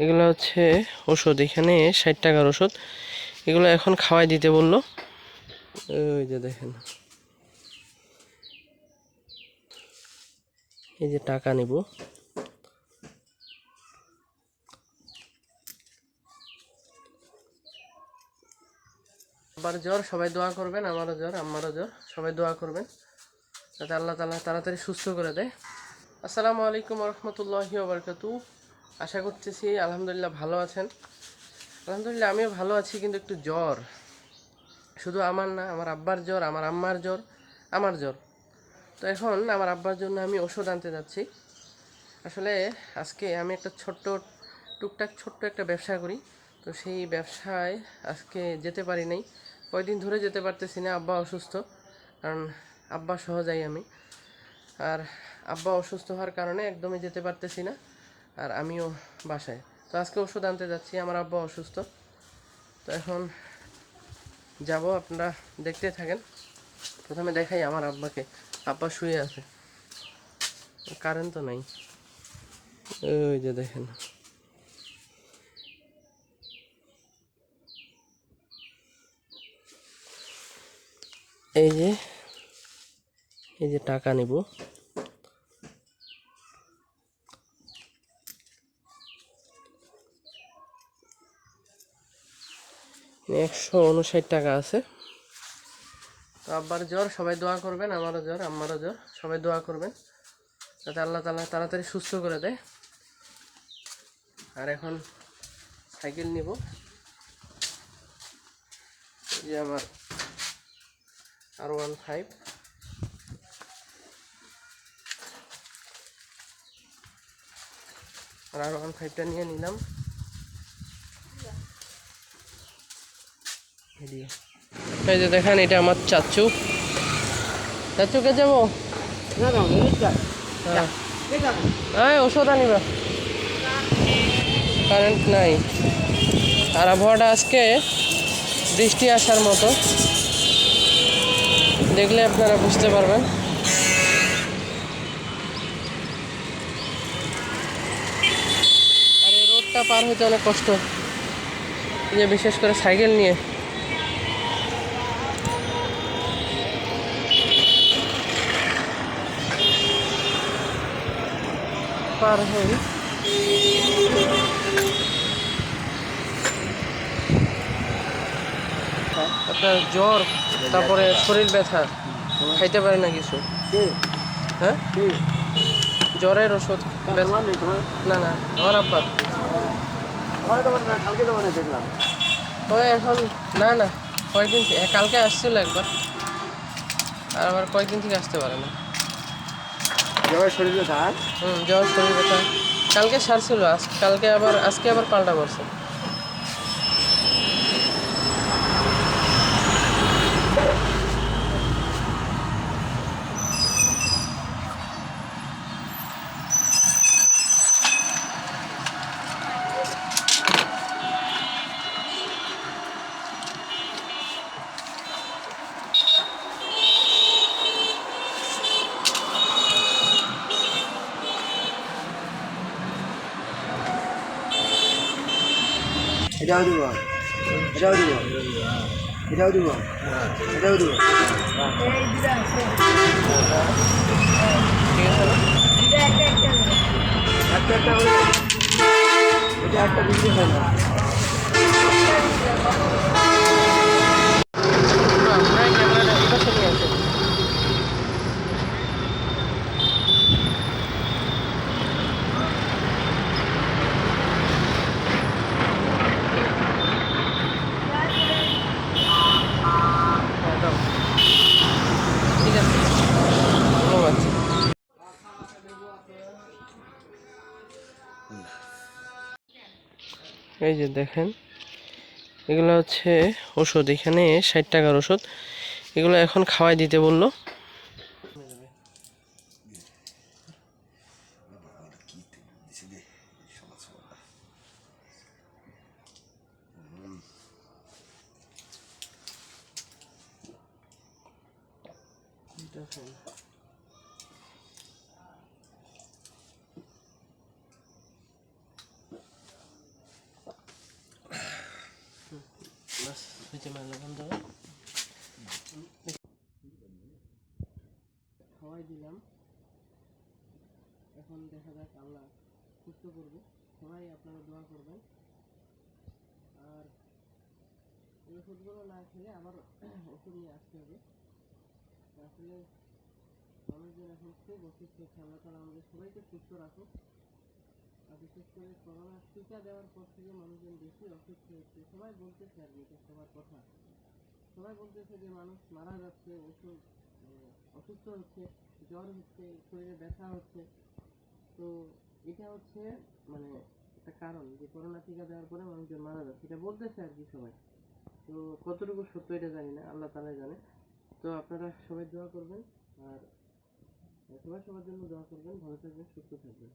এগুলো হচ্ছে ওষুধ, এখানে 60 টাকার ওষুধ। এগুলো এখন খাওয়াই দিতে বললো। ওই যে দেখেন, এই যে টাকা নিব। আবার জ্বর, সবাই দোয়া করবেন। আমারও জ্বর, আম্মারও জ্বর, সবাই দোয়া করবেন যাতে আল্লাহ তাআলা তাড়াতাড়ি সুস্থ করে দেয়। আসসালামু আলাইকুম রহমতুল্লাহি ওয়া বারাকাতুহু। আশা করতেছি আলহামদুলিল্লাহ ভালো আছেন। আলহামদুলিল্লাহ আমিও ভালো আছি, কিন্তু একটু জ্বর। শুধু আমার না, আমার আব্বার জ্বর, আমার আম্মার জ্বর, আমার জ্বর। তো এখন আমার আব্বার জন্য আমি ওষুধ আনতে যাচ্ছি। আসলে আজকে আমি একটা টুকটাক ছোট্ট একটা ব্যবসা করি। তো সেই ব্যবসায় আজকে যেতে পারি নাই, কয়দিন ধরে যেতে পারতেছি না। আব্বা অসুস্থ, কারণ আব্বা সহ যাই আমি। আর আব্বা অসুস্থ হওয়ার কারণে একদমই যেতে পারতেছি না, আর আমিও বাসায়। তো আজকে ওষুধ আনতে যাচ্ছি, আমার আব্বা অসুস্থ। তো এখন যাব, আপনারা দেখতে থাকেন। প্রথমে দেখাই আমার আব্বাকে। আব্বা শুয়ে আছে, কারেন্ট তো নাই। ওই যে দেখেন, এই যে টাকা নিব। ৳159 আছে। তো আব্বার জ্বর, সবাই দোয়া করবেন। আমারও জ্বর, আম্মারও জ্বর, সবাই দোয়া করবেন যাতে আল্লাহ তাআলা তাড়াতাড়ি সুস্থ করে দেয়। আর এখন সাইকেল নিব। এই যে আমার R15, আর R15টা নিয়ে নিলাম। এই যে দেখেন, এটা আমার চাচু। চাচুকে যাবো, হ্যাঁ ওষুধ আনিবা। কারেন্ট নাই, আর আবহাওয়াটা আজকে বৃষ্টি আসার মতো, দেখলে আপনারা বুঝতে পারবেন। আর এই রোডটা পার হইতে অনেক কষ্ট, যে বিশেষ করে সাইকেল নিয়ে। পার হই আপনার জ্বর, তারপরে শরীর ব্যথা, খাইতে পারে না কিছু। হ্যাঁ, জ্বরের ওষুধ। না না, আমার আব্বার। ও এখন না না, কয়েকদিন থেকে, কালকে আসছিল একবার, আর আবার কয়েকদিন থেকে আসতে পারে না। জ্বর, শরীর ব্যথা। জ্বর, শরীর ব্যথা কালকে সারছিল, আজকে আবার পাল্টা করছে। এটাও দিব, এটাও দিব, এটাও দিব, এটাও দিব। ঠিক আছে না? একটা একটা করে, এটা একটা বিক্রি হয় না। ক্যামেরাটা এই পাশে নিয়ে আসেন। হ্যাঁ, দাও। ঠিক আছে, ধন্যবাদ। এই যে দেখেন, এগুলো হচ্ছে ওষুধ, এখানে 60 টাকার ওষুধ। এগুলো এখন খাওয়াই দিতে বললো। নিচে মারলে বন্ধ খাওয়াই দিলাম। এখন দেখা যাক আল্লাহ সুস্থ করবে। সবাই আপনারা দোয়া করবেন। আর এই ওষুধগুলো না খেলে আবার ওষুধ নিয়ে আসতে হবে। আসলে মানুষজন এখন খুব অসুস্থ হচ্ছে। আল্লাহ তাআলা আমাদের সবাইকে সুস্থ রাখুক। আর বিশেষ করে করোনার টিকা দেওয়ার পর থেকে মানুষজন বেশি অসুস্থ হচ্ছে। সবাই বলতেছে আর কি, এটা সবার কথা। সবাই বলতেছে যে মানুষ মারা যাচ্ছে, অসুস্থ হচ্ছে, জ্বর হচ্ছে, শরীরে ব্যথা হচ্ছে। তো এটা হচ্ছে মানে একটা কারণ যে করোনা টিকা দেওয়ার পরে মানুষজন মারা যাচ্ছে, এটা বলতেছে আর কি সবাই। তো কতটুকু সত্য এটা জানি না, আল্লাহ তাআলাই জানে। তো আপনারা সবাই দোয়া করবেন। আর সবাই সবার জন্য দোয়া করবেন। ভালো থাকবেন, সুস্থ থাকবেন।